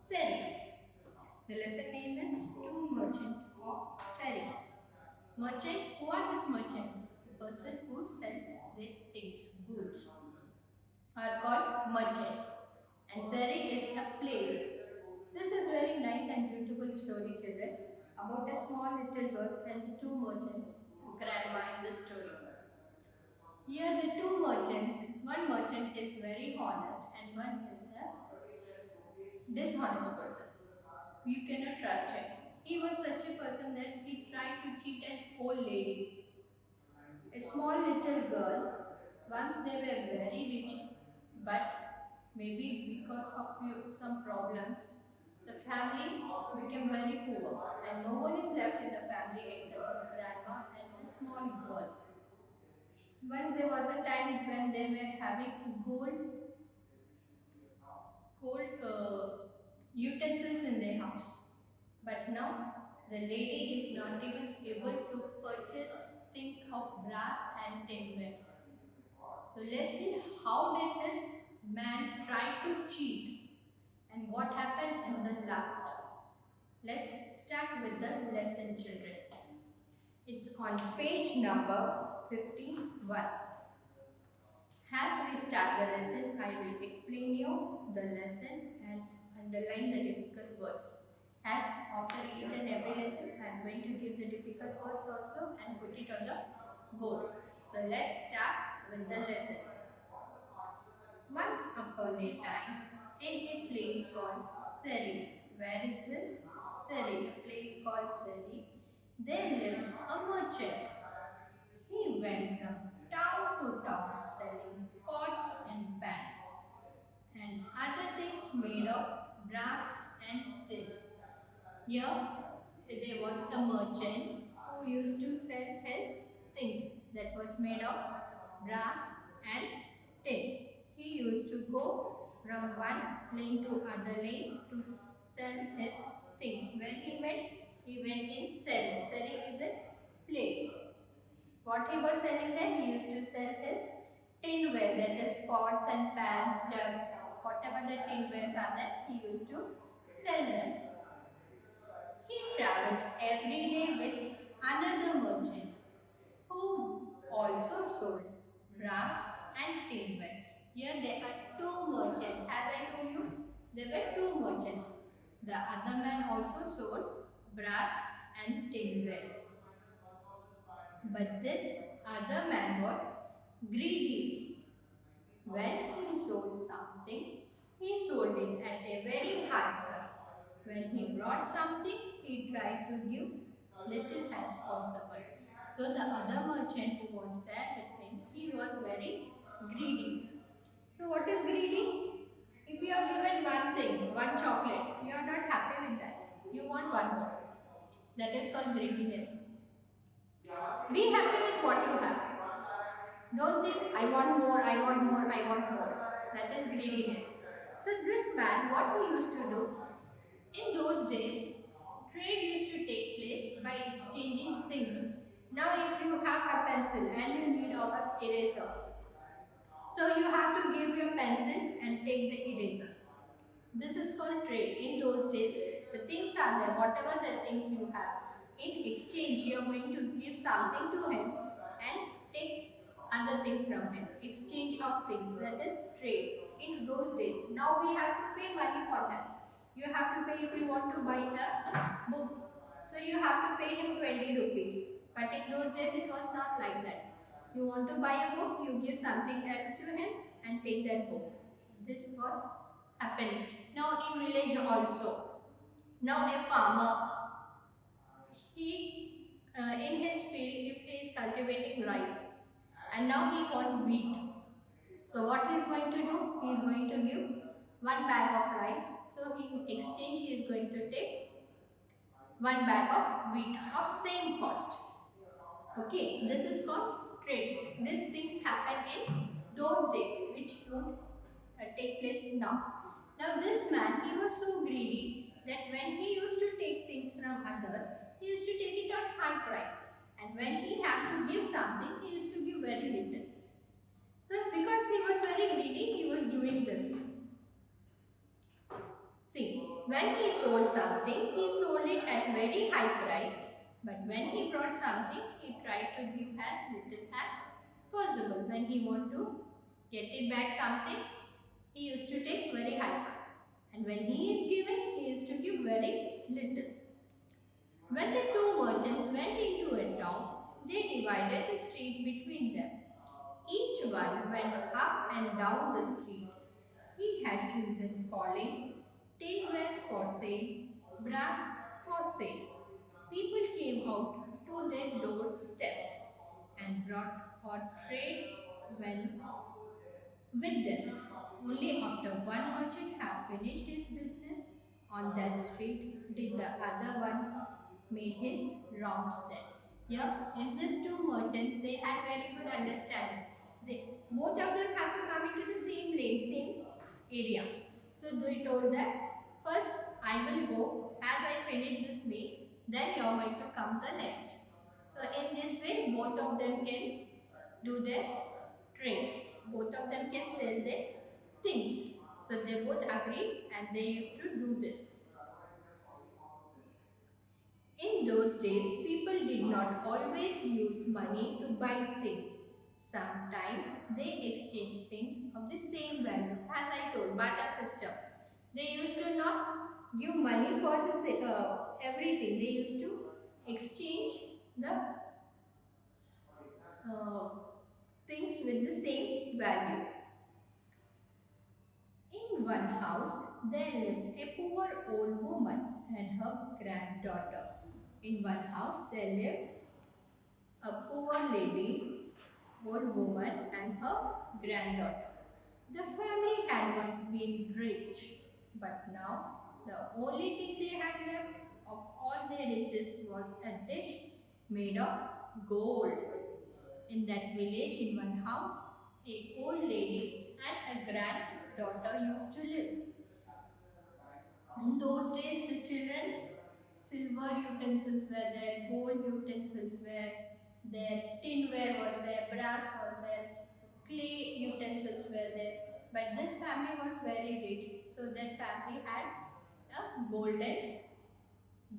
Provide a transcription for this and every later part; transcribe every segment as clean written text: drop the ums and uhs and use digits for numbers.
Seri. The lesson name is Two Merchant of Seri. Merchant, who are these merchants? The person who sells their things, goods, are called merchant. And Seri is a place. This is very nice and beautiful story, children, about a small little girl and the two merchants, grandma in the story. Here the two merchants, one merchant is very honest and one is a dishonest person. You cannot trust him. He was such a person that he tried to cheat an old lady. A small little girl. Once they were very rich, but maybe because of some problems, the family became very poor and no one is left in the family except the grandma and the small girl. Once there was a time when they were having gold utensils in their house. But now the lady is not even able to purchase things of brass and tinware. So let's see how did this man try to cheat and what happened in the last. Let's start with the lesson, children. It's on page number 51. As we start the lesson, I will explain you the lesson and underline the difficult words. As after each and every lesson, I am going to give the difficult words also and put it on the board. So let's start with the lesson. Once upon a time, in a place called Seri. Where is this? Seri, a place called Seri. There lived a merchant. He went from town to town selling pots and pans and other things made of brass and tin. Here there was a merchant who used to sell his things that was made of brass and tin. He used to go from one lane to other lane to sell his things. Where he went in Seri. Seri is a place. What he was selling there, he used to sell his tinware, that is pots and pans, jugs, whatever the tinwares are there, he used to sell them. He travelled every day with another merchant who also sold brass and tinware. Here there are two merchants. As I told you, there were two merchants. The other man also sold brass and tinware. But this other man was greedy. When he sold something, he sold it at a very high price. When he brought something, he tried to give little as possible. So the other merchant who was there with him, he was very greedy. So what is greedy? If you are given one thing, one chocolate, you are not happy with that. You want one more. That is called greediness. Be happy with what you have. Don't think, I want more, I want more, I want more. That is greediness. So this man, what he used to do, in those days, trade used to take place by exchanging things. Now if you have a pencil and you need an eraser, so you have to give your pencil and take the eraser. This is called trade. In those days, the things are there, whatever the things you have. In exchange, you are going to give something to him and take other thing from him. Exchange of things, that is trade. In those days, now we have to pay money for that. You have to pay if you want to buy a book. So you have to pay him 20 rupees. But in those days, it was not like that. You want to buy a book, you give something else to him and take that book. This was happening. Now in village also. Now a farmer, he in his field, if he is cultivating rice and now he wants wheat. So what he is going to do? He is going to give one bag of rice. So in exchange he is going to take one bag of wheat of same cost. Okay, this is called trade. These things happen in those days which don't take place now. Now this man, he was so greedy that when he used to take things from others, he used to take it on high price. And when he had to give something, he used to give very little. So because he was very greedy, he was doing this. See, When he sold something, he sold it at very high price. But when he brought something, he tried to give as little as possible. When he want to get it back something, he used to take very high price. And when he is giving, he used to give very little. When the two merchants went into a town, they divided the street between them. Each one went up and down the street. He had chosen calling tinware for sale, brass for sale. People came out to their doorsteps and brought or trade when with them. Only after one merchant had finished his business on that street did the other one made his rounds there. Yeah, in these two merchants, they had very good understanding. Both of them have to come into the same lane, same area. So they told that first I will go as I finish this lane, then you are going to come the next. So in this way, both of them can do their trade. Both of them can sell their things. So they both agreed and they used to do this. In those days, people did not always use money to buy things. Sometimes they exchanged things of the same value. As I told, barter system. They used to not give money for everything. They used to exchange the things with the same value. In one house, there lived a poor old woman and her granddaughter. In one house, there lived a poor lady, old woman, and her granddaughter. The family had once been rich, but now the only thing they had left of all their riches was a dish made of gold. In that village, in one house, a old lady and a granddaughter used to live. In those days, the children, silver utensils were there, gold utensils were there, tinware was there, brass was there, clay utensils were there. But this family was very rich, so that family had a golden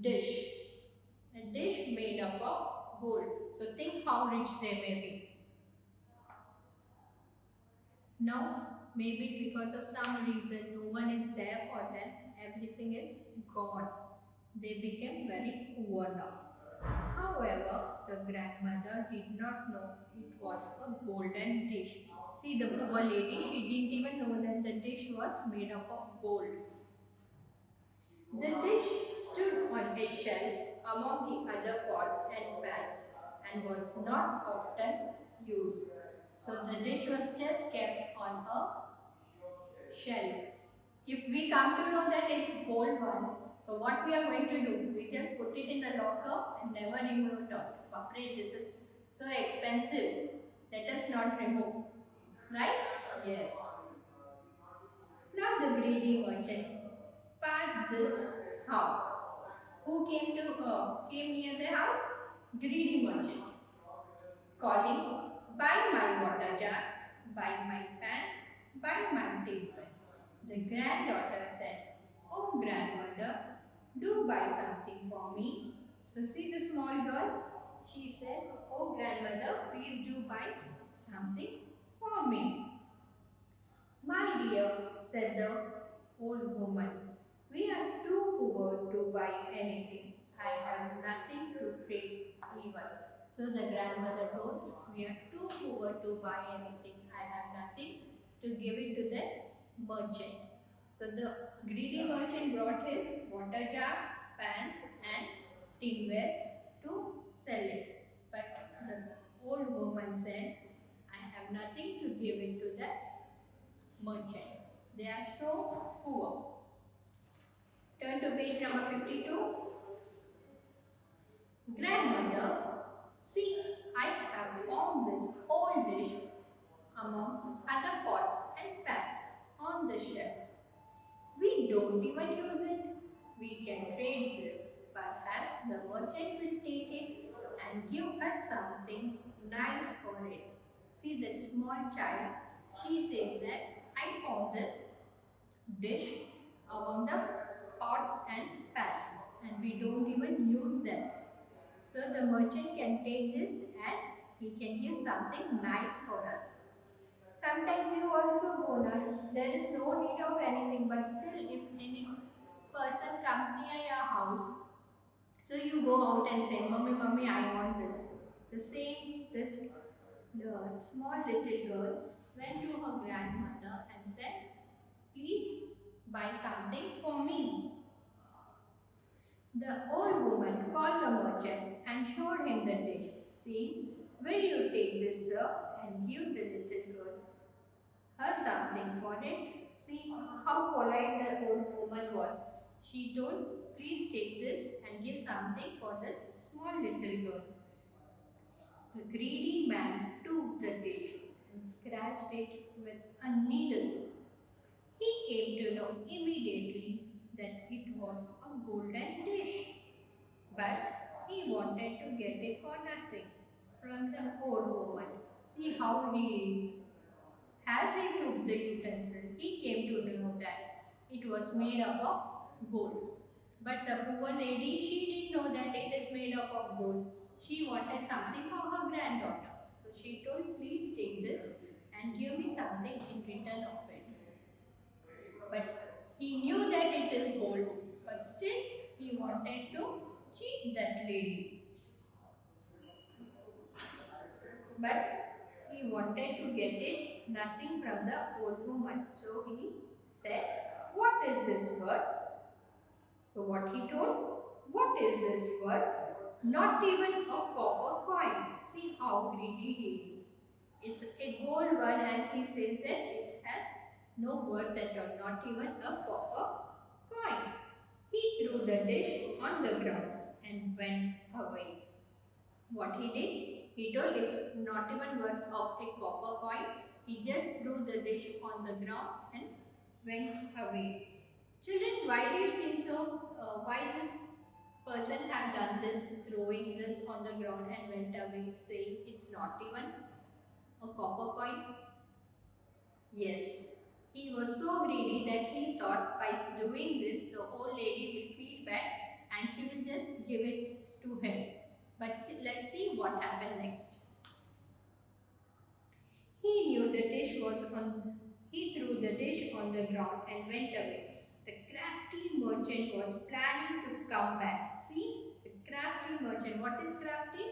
dish, a dish made up of gold. So think how rich they may be. Now, maybe because of some reason, no one is there for them, everything is gone. They became very poor now. However, the grandmother did not know it was a golden dish. See, the poor lady, she didn't even know that the dish was made up of gold. The dish stood on a shelf among the other pots and pans and was not often used. So the dish was just kept on a shelf. If we come to know that it's gold one, so what we are going to do? We just put it in the locker and never remove it out. Afraid this is so expensive. Let us not remove. Right? Yes. Now the greedy merchant passed this house. Who came near the house? Greedy merchant. Calling, buy my water jars, buy my pans, buy my tinware. The granddaughter said, oh grandmother, do buy something for me. So see the small girl, she said, oh grandmother, please do buy something for me. My dear, said the old woman, we are too poor to buy anything. I have nothing to trade even. So the grandmother told, we are too poor to buy anything. I have nothing to give it to the merchant. So the greedy merchant brought his water jars, pans and tinwares to sell it. But the old woman said, I have nothing to give it to the merchant. They are so poor. Turn to page number 52. Grandmother, see, I have found this old dish among other pots and pans on the shelf. We don't even use it. We can trade this. Perhaps the merchant will take it and give us something nice for it. See that small child, she says that I found this dish among the pots and pans, and we don't even use them. So the merchant can take this and he can give something nice for us. Sometimes you also go now, there is no need of anything, but still if any person comes near your house, so you go out and say, Mummy, Mummy, I want this. The same, the small little girl went to her grandmother and said, please buy something for me. The old woman called the merchant and showed him the dish, saying, will you take this, sir, and give the little girl her something for it? See how polite the old woman was. She told, please take this and give something for this small little girl. The greedy man took the dish and scratched it with a needle. He came to know immediately that it was a golden dish, but he wanted to get it for nothing from the old woman. See how he is. As he took the utensil, he came to know that it was made up of gold. But the poor lady, she didn't know that it is made up of gold. She wanted something for her granddaughter. So she told, please take this and give me something in return of it. But he knew that it is gold, but still he wanted to cheat that lady. But he wanted to get it nothing from the old woman. So he said, what is this worth? So what he told, what is this worth? Not even a copper coin. See how greedy he is. It's a gold one and he says that it has no worth at all, not even a copper coin. He threw the dish on the ground and went away. What he did? He told it's not even worth of a copper coin. He just threw the dish on the ground and went away. Children, why do you think so? Why this person have done this, throwing this on the ground and went away, saying it's not even a copper coin? Yes, he was so greedy that he thought by doing this, the old lady will feel bad and she will just give it to him. But let's see what happened next. He knew the dish was on. He threw the dish on the ground and went away. The crafty merchant was planning to come back. See, the crafty merchant. What is crafty?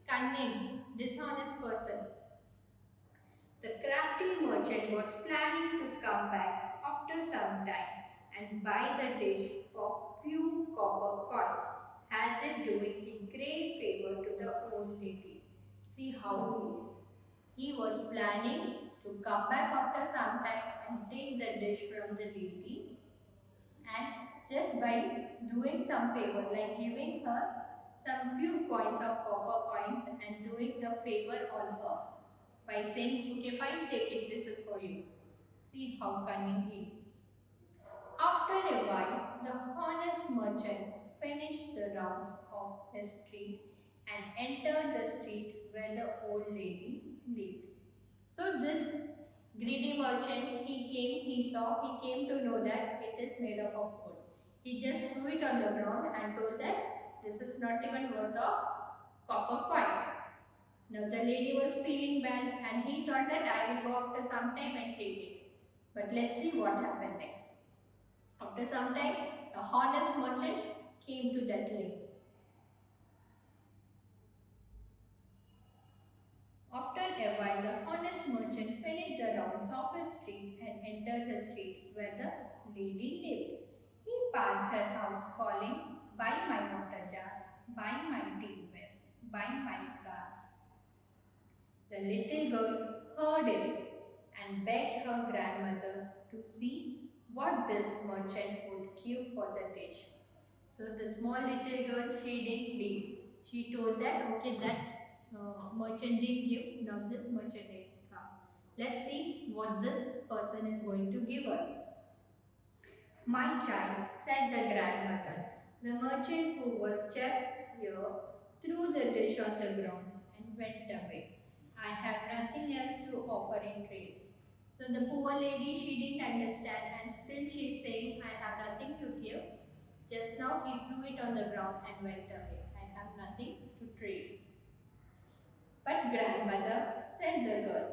Cunning, dishonest person. The crafty merchant was planning to come back after some time and buy the dish for few copper coins, as if doing a great favor to the old lady. See how he is. He was planning to come back after some time and take the dish from the lady, and just by doing some favor, like giving her some few coins of copper coins and doing a favor on her by saying, okay fine, take it, this is for you. See how cunning he is. After a while, the honest merchant finished the rounds of his street and entered the street where the old lady lived. So this greedy merchant, he came to know that it is made up of gold. He just threw it on the ground and told that this is not even worth of copper coins. Now the lady was feeling bad and he thought that I will go after some time and take it. But let's see what happened next. After some time, a honest merchant came to that lady. After a while, the honest merchant finished the rounds of his street and entered the street where the lady lived. He passed her house calling, buy my water jars, buy my tinware, buy my brass. The little girl heard it and begged her grandmother to see what this merchant would give for the dish. So the small little girl, she didn't leave. She told that, okay, that merchant didn't give, now this merchant didn't come. Let's see what this person is going to give us. My child, said the grandmother, the merchant who was just here threw the dish on the ground and went away. I have nothing else to offer in trade. So the poor lady, she didn't understand and still she is saying, I have nothing to give. Just now he threw it on the ground and went away. I have nothing to trade. But grandmother, said the girl,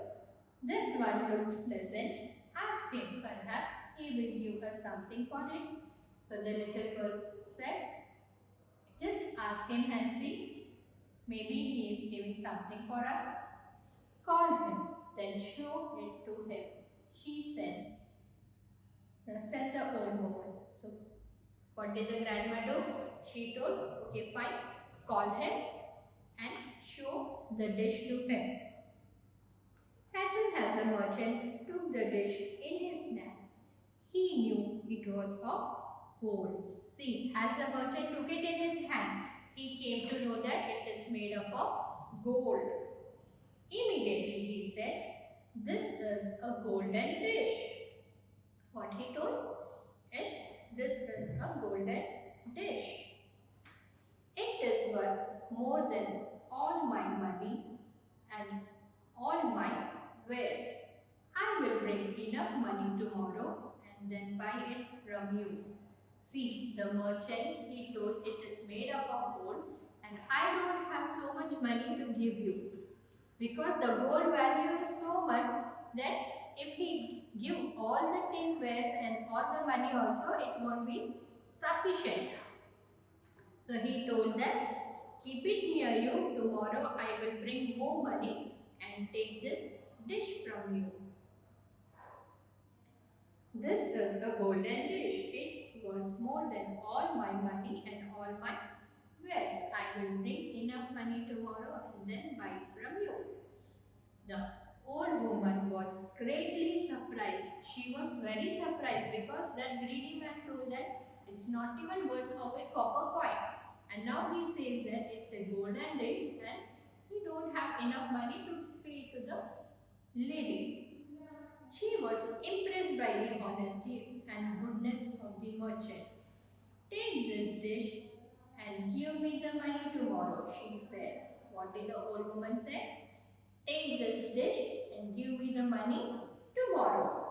this one looks pleasant. Ask him, perhaps he will give us something for it. So the little girl said, just ask him and see. Maybe he is giving something for us. Call him, then show it to him, she said. Said the old woman. So what did the grandma do? She told, okay fine, call him and show the dish to him. As soon as the merchant took the dish in his hand, he knew it was of gold. See, as the merchant took it in his hand, he came to know that it is made up of gold. Immediately he said, this is a golden dish. What he told? This is a golden dish. It is worth more than all my money and all my wares. I will bring enough money tomorrow and then buy it from you. See, the merchant, he told it is made up of gold and I don't have so much money to give you. Because the gold value is so much that if he give all the tin wares and all the money also, it won't be sufficient. So he told them, keep it near you, tomorrow I will bring more money and take this dish from you. This is a golden dish. It's worth more than all my money and all my wares. I will bring enough money tomorrow and then buy it from you. The old woman was greatly surprised. She was very surprised because that greedy man told that it's not even worth of a copper coin. And now he says that it's a golden dish and he don't have enough money to pay to the lady. She was impressed by the honesty and goodness of the merchant. Take this dish and give me the money tomorrow, she said. What did the old woman say? Take this dish and give me the money tomorrow.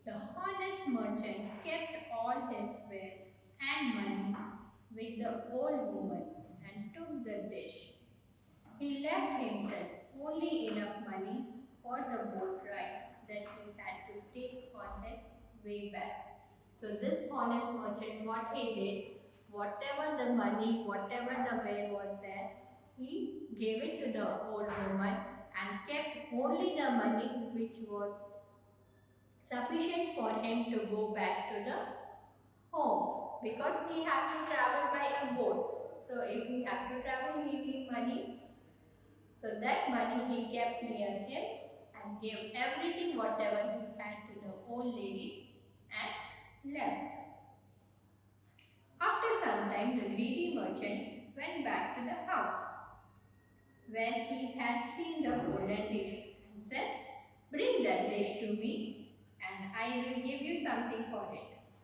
The honest merchant kept all his ware and money with the old woman and took the dish. He left himself only enough money for the boat ride that he had to take on his way back. So this honest merchant, what he did, whatever the money, whatever the ware was there, he gave it to the old woman and kept only the money which was sufficient for him to go back to the home, because he had to travel by a boat. So if he had to travel, he need money. So that money he kept near him and gave everything whatever he had to the old lady and left. After some time, the greedy merchant went back to the house where he had seen the golden dish and said, bring that dish to me and I will give you something for it.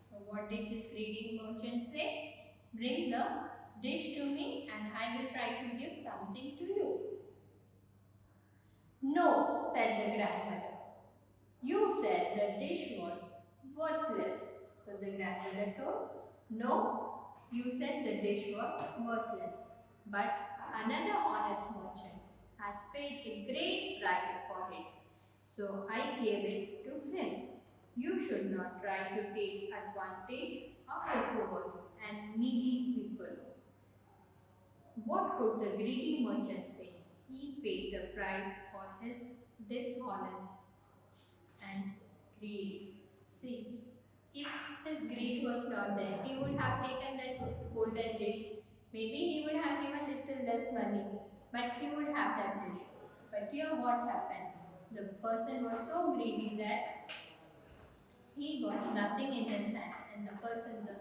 So what did this greedy merchant say? Bring the dish to me and I will try to give something to you. No, said the grandmother. You said the dish was worthless. So the grandmother told, no, you said the dish was worthless. But another honest merchant has paid a great price for it. So I gave it to him. You should not try to take advantage of the poor and needy people. What could the greedy merchant say? He paid the price for his dishonest and greed. See, if his greed was not there, he would have taken that golden dish. Maybe he would have given little less money, but he would have that dish. But here what happened? The person was so greedy that he got nothing in his hand, and the person, the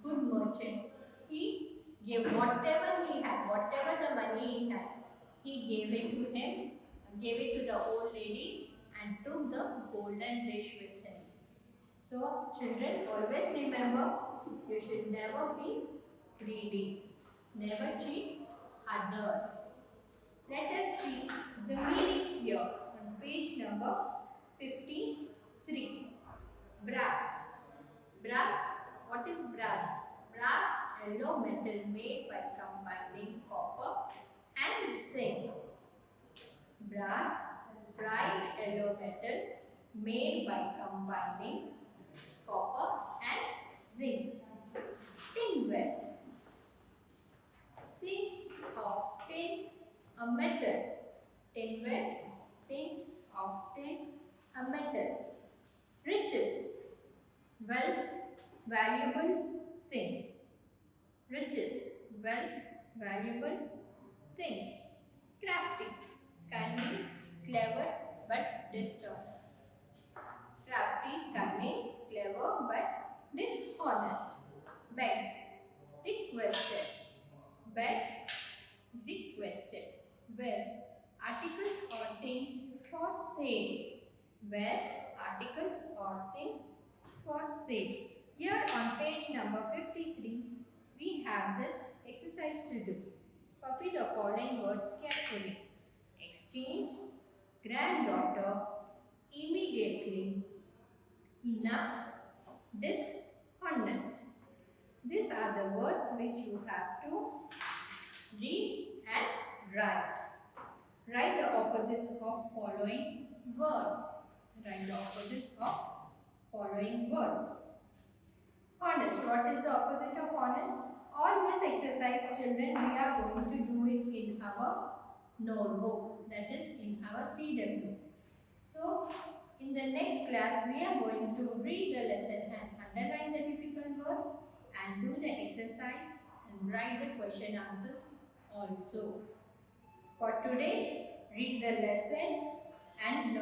good merchant, he gave whatever he had, whatever the money he had, he gave it to him, gave it to the old lady and took the golden dish with him. So children, always remember, you should never be greedy. Never cheat others. Let us see the meanings here on page number 53. Brass. Brass, What is brass? Brass, yellow metal made by combining copper and zinc. Brass, bright yellow metal made by combining copper and zinc. Tinware. Things of tin, a metal. Tinware, things of tin, a metal. Riches, wealth, valuable things. Riches, wealth, valuable things. Crafty, cunning, clever but dishonest. Crafty, cunning, clever but dishonest. Beg, requested. Beg, requested. Wares, articles or things for sale. Wares, articles or things for sale. Here on page number 53, we have this exercise to do. Copy the following words carefully. Exchange, granddaughter, immediately, enough, dishonest. These are the words which you have to read and write. Write the opposites of following words. Write the opposites of following words. Honest. What is the opposite of honest? All this exercise, children, we are going to do it in our notebook, that is in our CW. So, in the next class, we are going to read the lesson and underline the difficult words and do the exercise and write the question answers also. For today, read the lesson and